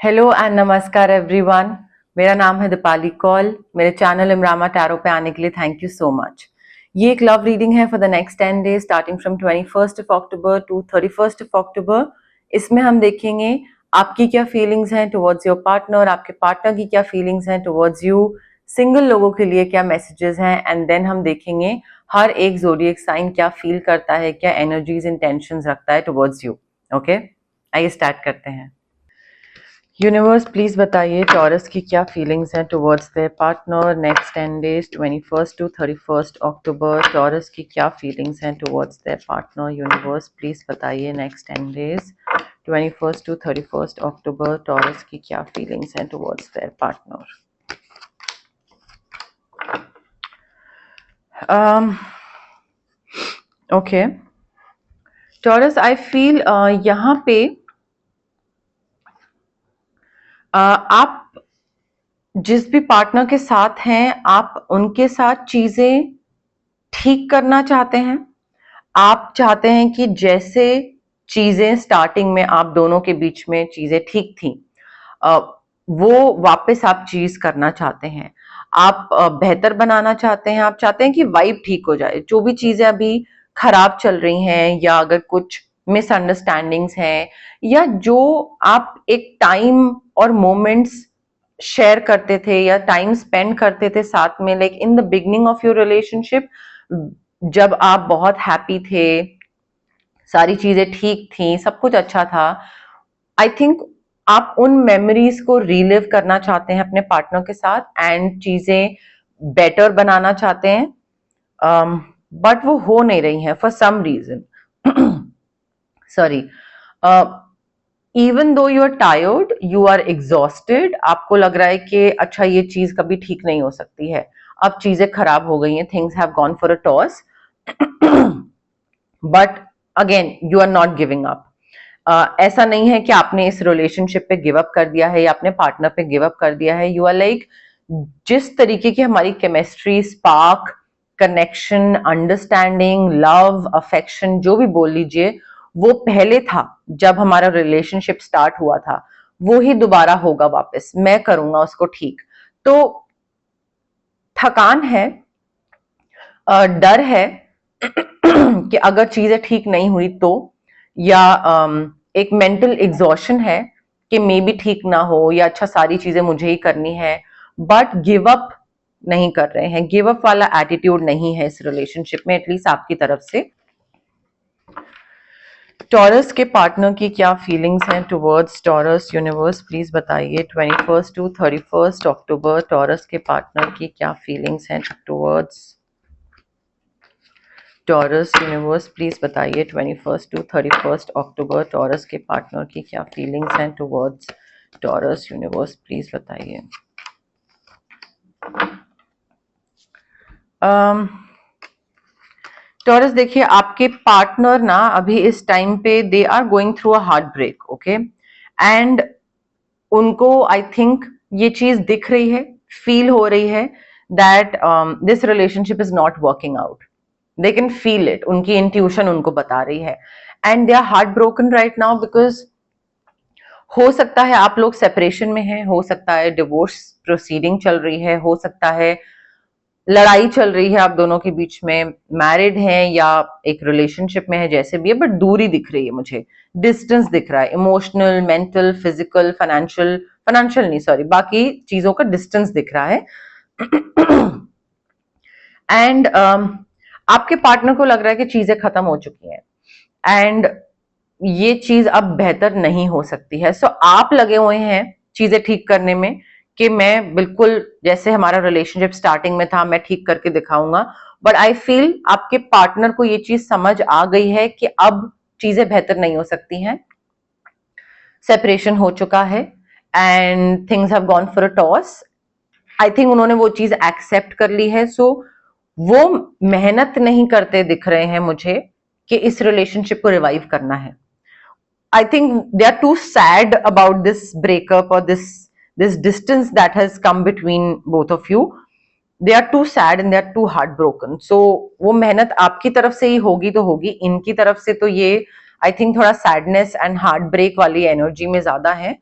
Hello and नमस्कार everyone. मेरा नाम है दीपाली कौल। मेरे चैनल इमरामा टैरो पे आने के लिए थैंक यू सो मच। ये एक लव रीडिंग है for the next 10 days starting from 21st October to 31st October. इसमें हम देखेंगे आपकी क्या फीलिंग्स हैं टुवर्ड्स योर पार्टनर, आपके पार्टनर की क्या फीलिंग्स हैं टुवर्ड्स यू, सिंगल लोगों के लिए क्या मैसेजेस हैं, एंड देन हम देखेंगे हर एक ज़ोडिएक साइन क्या फील करता है, क्या एनर्जीज इंटेंशंस रखता है टुवर्ड्स यू। ओके, आइए स्टार्ट करते हैं। यूनिवर्स प्लीज बताइए टॉरस की क्या फीलिंग्स हैं towards their partner next 10 days 21st to 31st October. Taurus की क्या फीलिंग्स हैं towards their partner. Universe please बताइए next 10 days 21st to 31st October. Taurus की क्या फीलिंग्स हैं towards their partner. Okay Taurus, I feel यहाँ पे आप जिस भी पार्टनर के साथ हैं, आप उनके साथ चीजें ठीक करना चाहते हैं। आप चाहते हैं कि जैसे चीजें स्टार्टिंग में आप दोनों के बीच में चीजें ठीक थी, वो वापस आप चीज करना चाहते हैं। आप बेहतर बनाना चाहते हैं। आप चाहते हैं कि वाइब ठीक हो जाए। जो भी चीजें अभी खराब चल रही हैं, या अगर कुछ मिसअंडरस्टैंडिंग्स हैं, या जो आप एक टाइम और मोमेंट्स शेयर करते थे या टाइम स्पेंड करते थे साथ में, like in the beginning of your relationship, जब आप बहुत हैप्पी थे, सारी चीजें ठीक थी, सब कुछ अच्छा था। आई थिंक आप उन मेमोरीज को रीलिव करना चाहते हैं अपने पार्टनर के साथ एंड चीजें बेटर बनाना चाहते हैं, बट वो हो नहीं रही हैं for some reason. Sorry, even though you are tired, you are exhausted, आपको लग रहा है कि अच्छा ये चीज कभी ठीक नहीं हो सकती है, अब चीजें खराब हो गई हैं, things have gone for a toss, but again you are not giving up. ऐसा नहीं है कि आपने इस रिलेशनशिप पे गिव अप कर दिया है या अपने पार्टनर पे गिव अप कर दिया है। यू आर लाइक, जिस तरीके की हमारी chemistry, spark, connection, understanding, love, affection, जो भी बोल लीजिए, वो पहले था जब हमारा रिलेशनशिप स्टार्ट हुआ था, वो ही दोबारा होगा वापस। मैं करूंगा उसको ठीक। तो थकान है, डर है कि अगर चीजें ठीक नहीं हुई तो, या एक मेंटल एग्जॉशन है कि मे बी ठीक ना हो, या अच्छा सारी चीजें मुझे ही करनी है, बट गिव अप नहीं कर रहे हैं। गिव अप वाला एटीट्यूड नहीं है इस रिलेशनशिप में, एटलीस्ट आपकी तरफ से। टॉरस के पार्टनर की क्या फीलिंग्स हैं टुवर्ड्स टॉरस। यूनिवर्स प्लीज बताइए 21st to 31st October. Taurus के पार्टनर की क्या फीलिंग्स हैं टुवर्ड्स टॉरस। यूनिवर्स प्लीज बताइए 21st to 31st October. Taurus के पार्टनर की क्या फीलिंग्स हैं टुवर्ड्स टॉरस। यूनिवर्स प्लीज बताइए। टॉरस, देखिए आपके पार्टनर ना अभी इस टाइम पे they are going through a heartbreak, okay, and उनको आई थिंक ये चीज दिख रही है, फील हो रही है that this relationship is not working out. They can feel it, उनकी इंट्यूशन उनको बता रही है, and they are heartbroken right now, because हो सकता है आप लोग सेपरेशन में हैं, हो सकता है डिवोर्स प्रोसीडिंग चल रही है, हो सकता है लड़ाई चल रही है आप दोनों के बीच में, मैरिड हैं या एक रिलेशनशिप में है, जैसे भी है, बट दूरी दिख रही है मुझे, डिस्टेंस दिख रहा है, emotional, mental, physical, financial, financial नहीं सॉरी, बाकी चीजों का डिस्टेंस दिख रहा है। एंड आपके पार्टनर को लग रहा है कि चीजें खत्म हो चुकी हैं एंड ये चीज अब बेहतर नहीं हो सकती है। सो आप लगे हुए हैं चीजें ठीक करने में कि मैं बिल्कुल जैसे हमारा रिलेशनशिप स्टार्टिंग में था मैं ठीक करके दिखाऊंगा, बट आई फील आपके पार्टनर को ये चीज समझ आ गई है कि अब चीजें बेहतर नहीं हो सकती हैं, सेपरेशन हो चुका है and things have gone for a toss. I think उन्होंने वो चीज एक्सेप्ट कर ली है। सो वो मेहनत नहीं करते दिख रहे हैं मुझे कि इस रिलेशनशिप को रिवाइव करना है। I think they are too sad about this breakup or this distance that has come between both of you. They are too sad and they are too heartbroken. So वो मेहनत आपकी तरफ से ही होगी तो होगी, इनकी तरफ से तो ये I think थोड़ा sadness and heartbreak वाली एनर्जी में ज्यादा है।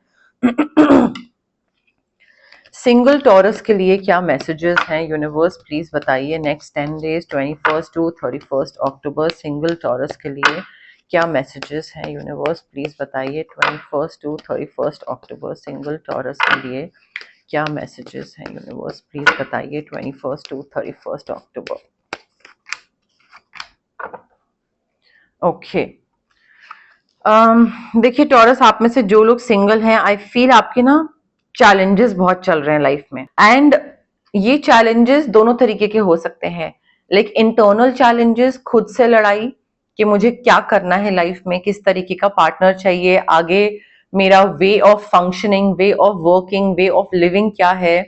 सिंगल टॉरस के लिए क्या मैसेजेस हैं यूनिवर्स, प्लीज बताइए। Next 10 days 21 to 31 October single Taurus के लिए क्या मैसेजेस हैं यूनिवर्स, प्लीज बताइए। 21 टू 31 अक्टूबर सिंगल टॉरस के लिए क्या मैसेजेस हैं यूनिवर्स, प्लीज बताइए। 21 टू 31 अक्टूबर। ओके, देखिए टॉरस, आप में से जो लोग सिंगल हैं, आई फील आपके ना चैलेंजेस बहुत चल रहे हैं लाइफ में, एंड ये चैलेंजेस दोनों तरीके के हो सकते हैं। लाइक इंटरनल चैलेंजेस, खुद से लड़ाई कि मुझे क्या करना है लाइफ में, किस तरीके का पार्टनर चाहिए, आगे मेरा way of functioning, way of working, way of living क्या है,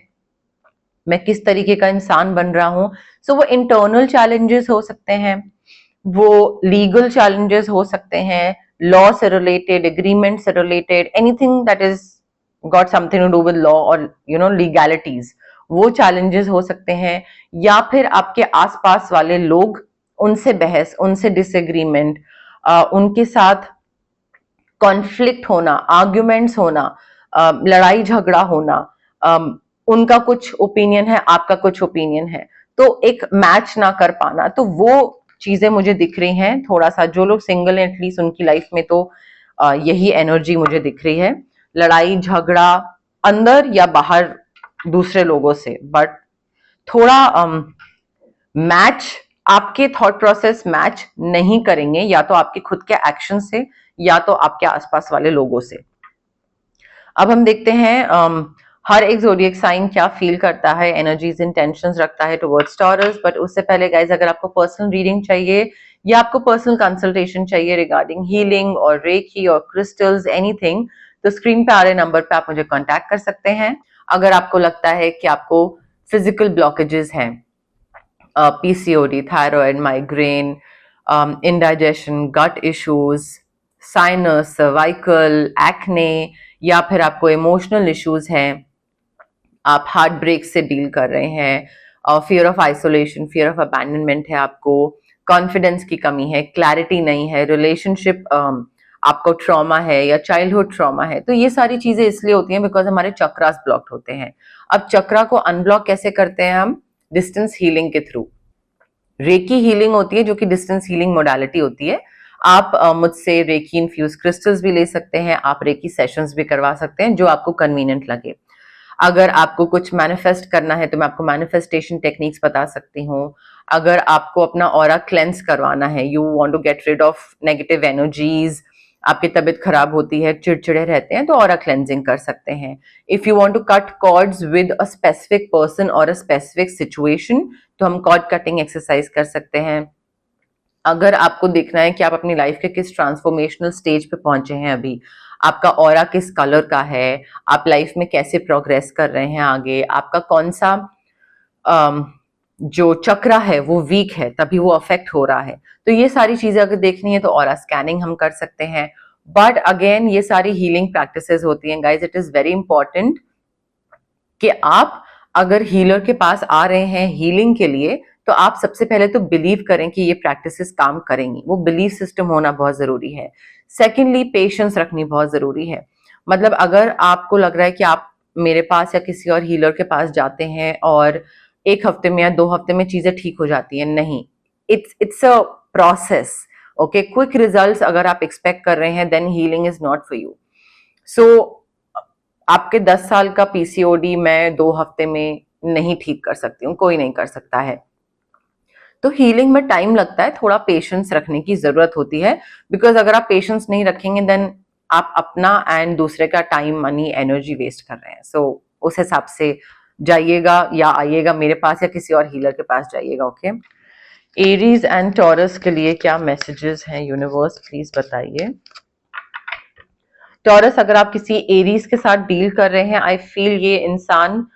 मैं किस तरीके का इंसान बन रहा हूं। सो वो इंटरनल चैलेंजेस हो सकते हैं, वो लीगल चैलेंजेस हो सकते हैं, लॉ से रिलेटेड, एग्रीमेंट से related, anything that is got something to do with law और लीगैलिटीज, वो चैलेंजेस हो सकते हैं। या फिर आपके आसपास वाले लोग, उनसे बहस, उनसे डिसएग्रीमेंट, उनके साथ कॉन्फ्लिक्ट होना, आर्ग्यूमेंट्स होना, लड़ाई झगड़ा होना, उनका कुछ ओपिनियन है, आपका कुछ ओपिनियन है, तो एक मैच ना कर पाना, तो वो चीजें मुझे दिख रही हैं। थोड़ा सा जो लोग सिंगल हैं एटलीस्ट उनकी लाइफ में तो यही एनर्जी मुझे दिख रही है, लड़ाई झगड़ा अंदर या बाहर दूसरे लोगों से, बट थोड़ा मैच, आपके थॉट प्रोसेस मैच नहीं करेंगे, या तो आपके खुद के एक्शन से या तो आपके आसपास वाले लोगों से। अब हम देखते हैं हर एक ज़ोडिएक साइन क्या फील करता है, एनर्जीज इंटेंशंस रखता है टुवर्ड्स टॉरस। बट उससे पहले गाइज, अगर आपको पर्सनल रीडिंग चाहिए या आपको पर्सनल कंसल्टेशन चाहिए रिगार्डिंग हीलिंग और रेकी और क्रिस्टल्स, एनीथिंग, तो स्क्रीन पे आ रहे नंबर पे आप मुझे कांटेक्ट कर सकते हैं। अगर आपको लगता है कि आपको फिजिकल ब्लॉकेजेस हैं, PCOD, थायराइड, माइग्रेन, इंडाइजेशन, गट इश्यूज, साइनस, सर्वाइकल, एक्ने, या फिर आपको इमोशनल इश्यूज हैं, आप हार्ट ब्रेक से डील कर रहे हैं, fear of isolation, fear of abandonment है, आपको कॉन्फिडेंस की कमी है, क्लैरिटी नहीं है, रिलेशनशिप आपको ट्रॉमा है या चाइल्डहुड ट्रॉमा है, तो ये सारी चीजें इसलिए होती हैं बिकॉज हमारे चक्रास ब्लॉक्ड होते हैं। अब चक्रा को अनब्लॉक कैसे करते हैं हम? डिस्टेंस हीलिंग के थ्रू। रेकी हीलिंग होती है जो कि डिस्टेंस हीलिंग मोडालिटी होती है। आप मुझसे रेकी इन्फ्यूज क्रिस्टल्स भी ले सकते हैं, आप रेकी सेशंस भी करवा सकते हैं, जो आपको कन्वीनियंट लगे। अगर आपको कुछ मैनिफेस्ट करना है तो मैं आपको मैनिफेस्टेशन टेक्निक्स बता सकती हूँ। अगर आपको अपना ऑरा क्लेंस करवाना है, you want to get rid of negative energies, आपकी तबीयत खराब होती है, चिड़चिड़े रहते हैं, तो ऑरा क्लेंजिंग कर सकते हैं। If you want to cut cords with a specific person और अ स्पेसिफिक सिचुएशन, तो हम कॉर्ड कटिंग एक्सरसाइज कर सकते हैं। अगर आपको देखना है कि आप अपनी लाइफ के किस ट्रांसफॉर्मेशनल स्टेज पे पहुंचे हैं अभी, आपका ऑरा किस कलर का है, आप लाइफ में कैसे प्रोग्रेस कर रहे हैं आगे, आपका कौन सा जो चक्रा है वो वीक है तभी वो अफेक्ट हो रहा है, तो ये सारी चीजें अगर देखनी है तो ऑरा स्कैनिंग हम कर सकते हैं। बट अगेन ये सारी हीलिंग प्रैक्टिसेस होती हैं guys, it is very important कि आप अगर हीलर के पास आ रहे हैं हीलिंग के लिए, तो आप सबसे पहले तो बिलीव करें कि ये प्रैक्टिसेस काम करेंगी, वो बिलीफ सिस्टम होना बहुत जरूरी है। सेकेंडली, पेशेंस रखनी बहुत जरूरी है। मतलब अगर आपको लग रहा है कि आप मेरे पास या किसी और हीलर के पास जाते हैं और 1 हफ्ते में या 2 हफ्ते में चीजें ठीक हो जाती है, नहीं, it's a process. Okay, quick results अगर आप एक्सपेक्ट कर रहे हैं, then healing is not for you. So आपके 10 साल का PCOD मैं 2 हफ्ते में नहीं ठीक कर सकती हूँ, कोई नहीं कर सकता है। तो हीलिंग में टाइम लगता है, थोड़ा पेशेंस रखने की जरूरत होती है, बिकॉज अगर आप पेशेंस नहीं रखेंगे देन आप अपना एंड दूसरे का टाइम, मनी, एनर्जी वेस्ट कर रहे हैं। सो उस हिसाब से जाइएगा या आइएगा मेरे पास या किसी और हीलर के पास जाइएगा। ओके, एरीज एंड टॉरस के लिए क्या मैसेजेस हैं यूनिवर्स, प्लीज बताइए। टॉरस, अगर आप किसी एरीज के साथ डील कर रहे हैं, आई फील ये इंसान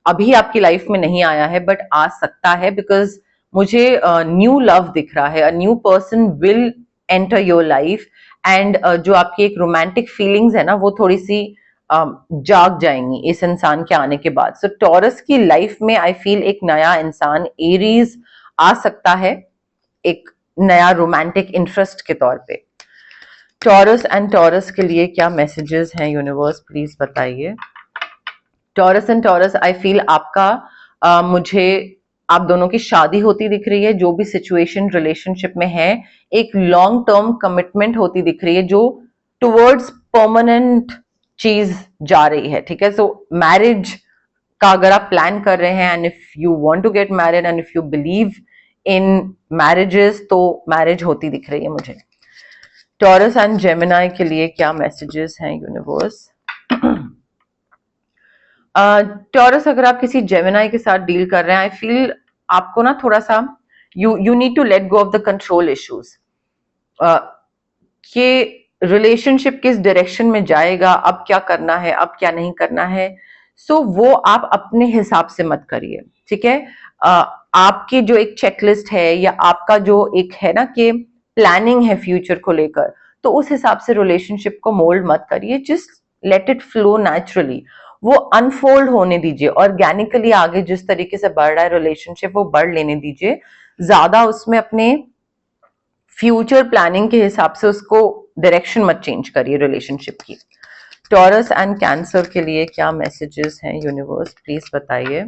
अभी आपकी लाइफ में नहीं आया है बट आ सकता है, बिकॉज मुझे न्यू लव दिख रहा है, a new person will enter your life, and जो आपकी एक रोमांटिक फीलिंग्स है ना, वो थोड़ी सी जाग जाएंगी इस इंसान के आने के बाद। सो टॉरस की लाइफ में आई फील एक नया इंसान एरीज आ सकता है, एक नया रोमांटिक इंटरेस्ट के तौर पे। टॉरस एंड टॉरस के लिए क्या मैसेजेस हैं यूनिवर्स, प्लीज बताइए। Taurus and taurus, I feel आपका मुझे आप दोनों की शादी होती दिख रही है, जो भी सिचुएशन रिलेशनशिप में है, एक लॉन्ग टर्म कमिटमेंट होती दिख रही है जो टुवर्ड्स परमानेंट चीज जा रही है, ठीक है। सो मैरिज का अगर आप प्लान कर रहे हैं and if you want to get married and if you believe in marriages, तो मैरिज होती दिख रही है मुझे। टॉरस एंड जेमिनाई के लिए क्या मैसेजेस हैं यूनिवर्स। टॉरस, अगर आप किसी जेमिनाई के साथ डील कर रहे हैं, आई फील आपको ना थोड़ा सा you need to let go of the control issues. कि रिलेशनशिप किस डायरेक्शन में जाएगा, अब क्या करना है, अब क्या नहीं करना है, सो वो आप अपने हिसाब से मत करिए, ठीक है। आपकी जो एक चेकलिस्ट है या आपका जो एक है ना कि प्लानिंग है फ्यूचर को लेकर, तो उस हिसाब से रिलेशनशिप को मोल्ड मत करिए, just let it flow naturally. वो अनफोल्ड होने दीजिए, ऑर्गेनिकली आगे जिस तरीके से बढ़ रहा है रिलेशनशिप वो बढ़ लेने दीजिए। ज्यादा उसमें अपने फ्यूचर प्लानिंग के हिसाब से उसको डायरेक्शन मत चेंज करिए रिलेशनशिप की। टॉरस एंड कैंसर के लिए क्या मैसेजेस हैं यूनिवर्स, प्लीज बताइए।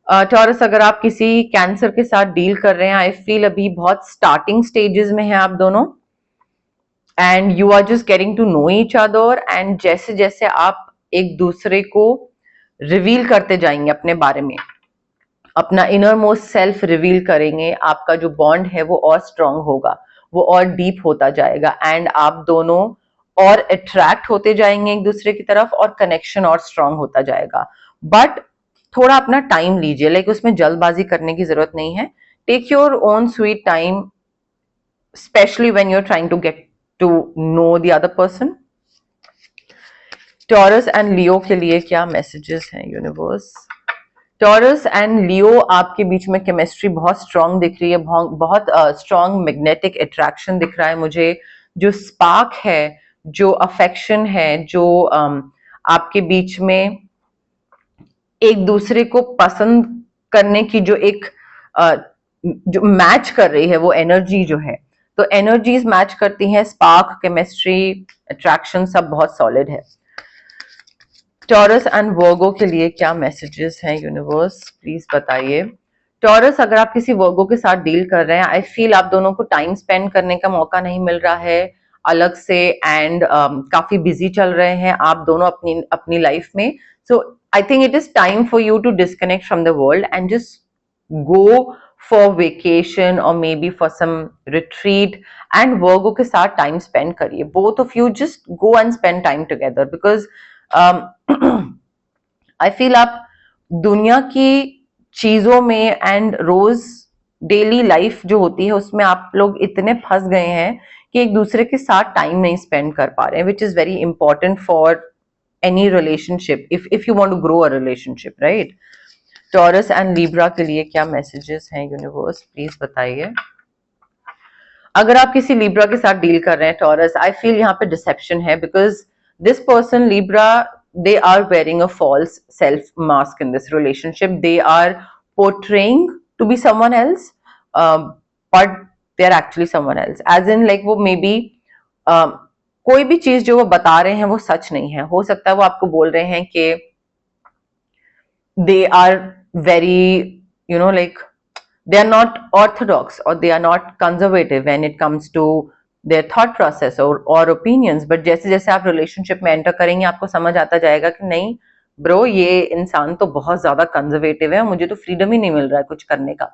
टॉरस, अगर आप किसी कैंसर के साथ डील कर रहे हैं, आई फील अभी बहुत स्टार्टिंग स्टेजेस में है आप दोनों, and you are just getting to know each other, and जैसे जैसे आप एक दूसरे को रिवील करते जाएंगे अपने बारे में, अपना इनर मोस्ट सेल्फ रिवील करेंगे, आपका जो बॉन्ड है वो और स्ट्रांग होगा, वो और डीप होता जाएगा, एंड आप दोनों और अट्रैक्ट होते जाएंगे एक दूसरे की तरफ, और कनेक्शन और स्ट्रांग होता जाएगा। बट थोड़ा अपना टाइम लीजिए, लाइक उसमें जल्दबाजी करने की जरूरत नहीं है। Take your own sweet time, specially when you are trying to get to know the other person. Taurus and Leo के लिए क्या मैसेजेस हैं यूनिवर्स। टॉरस एंड लियो, आपके बीच में केमिस्ट्री बहुत स्ट्रांग दिख रही है, बहुत स्ट्रांग मैग्नेटिक अट्रैक्शन दिख रहा है मुझे। जो स्पार्क है, जो अफेक्शन है, जो आपके बीच में एक दूसरे को पसंद करने की जो एक जो मैच कर रही है वो एनर्जी जो है, तो एनर्जीज मैच करती हैं, स्पार्क, केमिस्ट्री, अट्रैक्शन सब बहुत सॉलिड है। टॉरस एंड वर्गो के लिए क्या मैसेजेस हैं यूनिवर्स, प्लीज बताइए। टॉरस, अगर आप किसी वर्गो के साथ डील कर रहे हैं, आई फील आप दोनों को टाइम स्पेंड करने का मौका नहीं मिल रहा है अलग से, एंड काफी बिजी चल रहे हैं आप दोनों अपनी अपनी लाइफ में। So I think it is time for you to disconnect from the world and just go for vacation और maybe for some retreat, and Virgo के साथ टाइम स्पेंड करिए। Both of you just go and spend time together, because I feel आप दुनिया की चीजों में and rose daily life जो होती है उसमें आप लोग इतने फंस गए हैं कि एक दूसरे के साथ टाइम नहीं स्पेंड कर पा रहे हैं, which is very important for any relationship, if you want to grow a relationship, right. Taurus and Libra के लिए क्या मैसेजेस हैं यूनिवर्स, प्लीज बताइए। अगर आप किसी लिब्रा के साथ डील कर रहे हैं टॉरस, आई फील यहाँ पे डिसेप्शन है, because this person Libra, they are wearing a false self mask in this relationship. They are portraying to be someone else, but they are actually someone else, as in like वो maybe कोई भी चीज जो वो बता रहे हैं वो सच नहीं है। हो सकता है वो आपको बोल रहे हैं कि they are very, you know, like they are not orthodox or they are not conservative when it comes to their thought process or opinions, but जैसे जैसे आप रिलेशनशिप में एंटर करेंगे आपको समझ आता जाएगा कि नहीं ब्रो, ये इंसान तो बहुत ज्यादा कंजर्वेटिव है, मुझे तो फ्रीडम ही नहीं मिल रहा है कुछ करने का।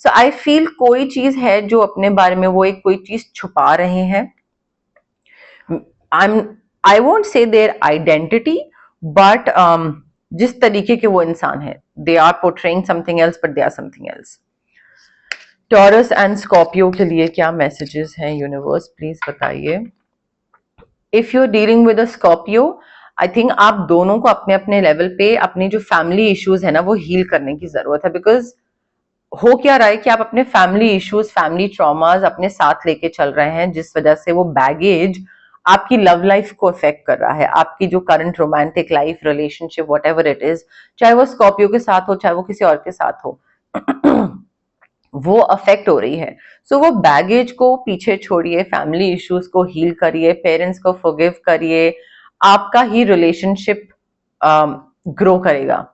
सो आई फील कोई चीज है जो अपने बारे में वो एक कोई चीज छुपा रहे हैं। I won't say their identity, but जिस तरीके के वो इंसान है, they are portraying something else but they are something else. Taurus and Scorpio के लिए क्या मैसेजेस हैं यूनिवर्स, प्लीज बताइए। If you are dealing with a Scorpio, I think आप दोनों को अपने अपने लेवल पे अपनी जो फैमिली इश्यूज है ना वो हील करने की जरूरत है, बिकॉज हो क्या रहा है कि आप अपने फैमिली इश्यूज, फैमिली ट्रॉमास अपने साथ लेके चल रहे हैं, जिस वजह से वो बैगेज आपकी लव लाइफ को अफेक्ट कर रहा है, आपकी जो current romantic life, relationship, whatever it is, चाहे वो स्कॉर्पियो के साथ हो चाहे वो किसी और के साथ हो। वो अफेक्ट हो रही है। सो वो बैगेज को पीछे छोड़िए, फैमिली इश्यूज को हील करिए, पेरेंट्स को फॉरगिव करिए, आपका ही रिलेशनशिप ग्रो करेगा।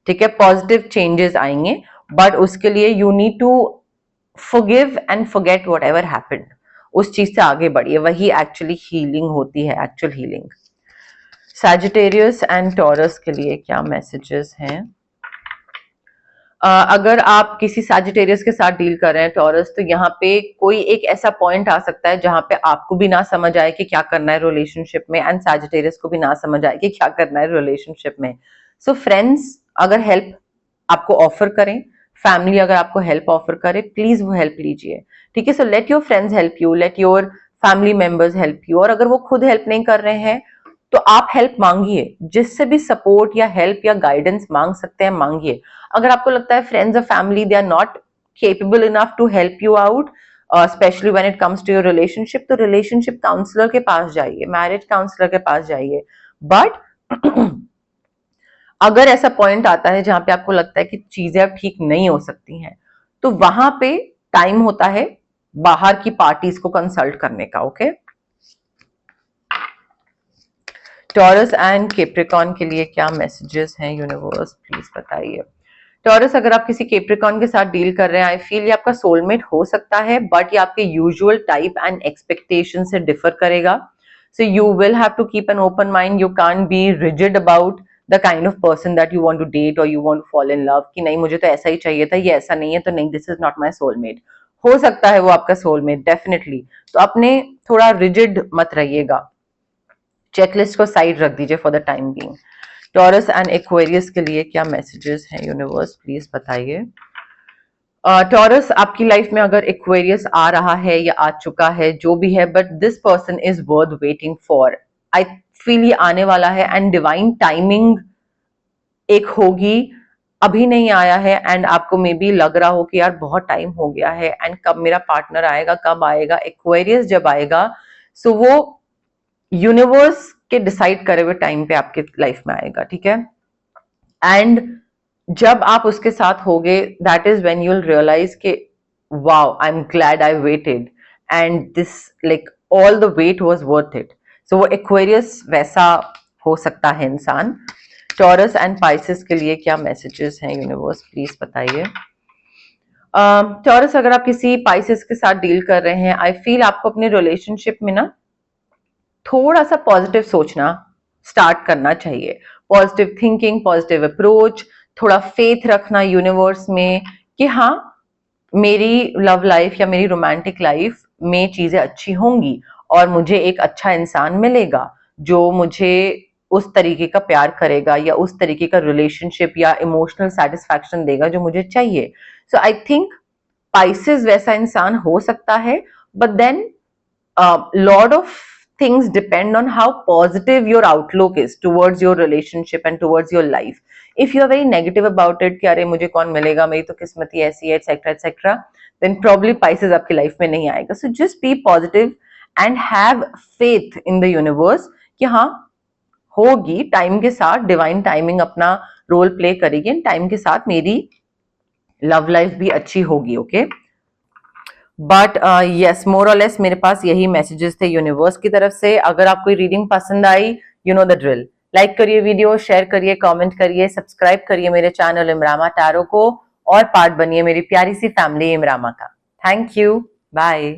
ठीक है, पॉजिटिव चेंजेस आएंगे, बट उसके लिए you need to forgive and forget whatever happened. उस चीज से आगे बढ़िए, वही एक्चुअली हीलिंग होती है, actual healing. Sagittarius and taurus के लिए क्या मैसेजेस हैं? अगर आप किसी सैजिटेरियस के साथ डील कर रहे हैं टॉरस, तो यहाँ पे कोई एक ऐसा पॉइंट आ सकता है जहां पे आपको भी ना समझ आए कि क्या करना है रिलेशनशिप में, एंड सैजिटेरियस को भी ना समझ आए कि क्या करना है रिलेशनशिप में। सो फ्रेंड्स अगर हेल्प आपको ऑफर करें, फैमिली अगर आपको हेल्प ऑफर करे, प्लीज वो हेल्प लीजिए। ठीक है, so let your friends help you, let your family members help you. और अगर वो खुद हेल्प नहीं कर रहे हैं तो आप हेल्प मांगिए, जिससे भी सपोर्ट या हेल्प या गाइडेंस मांग सकते हैं मांगिए। अगर आपको लगता है फ्रेंड्स और family they are not capable enough to help you out, specially when it comes to your relationship, तो रिलेशनशिप काउंसलर के पास जाइए, मैरिज काउंसलर के पास जाइए। बट अगर ऐसा पॉइंट आता है जहां पे आपको लगता है कि चीजें अब ठीक नहीं हो सकती हैं, तो वहां पे टाइम होता है बाहर की पार्टीज को कंसल्ट करने का। ओके, टॉरस एंड कैप्रिकॉर्न के लिए क्या मैसेजेस हैं यूनिवर्स, प्लीज बताइए। टॉरस अगर आप किसी कैप्रिकॉर्न के साथ डील कर रहे हैं, आई फील ये आपका सोलमेट हो सकता है, बट ये आपके यूजुअल टाइप एंड एक्सपेक्टेशन से डिफर करेगा। So you will have to keep an open mind, you can't be rigid about the kind of person that you want to date और you want to fall in love, कि नहीं मुझे तो ऐसा ही चाहिए था, ये ऐसा नहीं है तो नहीं, this is not my soulmate. हो सकता है वो आपका सोलमेट डेफिनेटली, तो अपने थोड़ा रिजिड मत रहिएगा, चेकलिस्ट को साइड रख दीजिए for the time being. Taurus and Aquarius के लिए क्या मैसेजेस हैं यूनिवर्स, प्लीज बताइए। टॉरस आपकी लाइफ में अगर एक्वेरियस आ रहा है या आ चुका है, जो भी है, but this person is worth waiting for. I feel ये आने वाला है एंड डिवाइन टाइमिंग एक होगी, अभी नहीं आया है एंड आपको मे बी लग रहा हो कि यार बहुत टाइम हो गया है एंड कब मेरा पार्टनर आएगा, कब आएगा। एक्वेरियस जब आएगा सो वो यूनिवर्स के डिसाइड करे हुए टाइम पे आपके लाइफ में आएगा। ठीक है, एंड जब आप उसके साथ होगे, that is when you will realize के wow, I am glad I waited and this like all the wait was worth it. So वो एक्वेरियस वैसा हो सकता है इंसान। टॉरस एंड पाइसेस के लिए क्या मैसेजेस हैं यूनिवर्स, प्लीज बताइए। टॉरस अगर आप किसी पाइसेस के साथ डील कर रहे हैं, आई फील आपको अपने रिलेशनशिप में ना थोड़ा सा पॉजिटिव सोचना स्टार्ट करना चाहिए, पॉजिटिव थिंकिंग, पॉजिटिव अप्रोच, थोड़ा फेथ रखना यूनिवर्स में कि हाँ मेरी लव लाइफ या मेरी रोमांटिक लाइफ में चीजें अच्छी होंगी और मुझे एक अच्छा इंसान मिलेगा जो मुझे उस तरीके का प्यार करेगा या उस तरीके का रिलेशनशिप या इमोशनल सेटिस्फैक्शन देगा जो मुझे चाहिए। सो आई थिंक पाइसेस वैसा इंसान हो सकता है, but then lot of things depend on how positive your outlook is towards your relationship and towards your life. If you are very negative about it कि अरे मुझे कौन मिलेगा, मेरी तो किस्मत ही ऐसी है, etc etc, then probably Pisces आपकी लाइफ में नहीं आएगा। So just be positive and have faith in the universe कि हाँ होगी, टाइम के साथ डिवाइन टाइमिंग अपना रोल प्ले करेगी एंड टाइम के साथ मेरी लव लाइफ भी अच्छी होगी। ओके, बट यस मोर और लेस मेरे पास यही मैसेजेस थे यूनिवर्स की तरफ से। अगर आपको रीडिंग पसंद आई, you know the drill, like करिए वीडियो, शेयर करिए, कमेंट करिए, सब्सक्राइब करिए मेरे चैनल इमरामा टैरो को और पार्ट बनिए मेरी प्यारी सी फैमिली इमरामा का। Thank you, bye.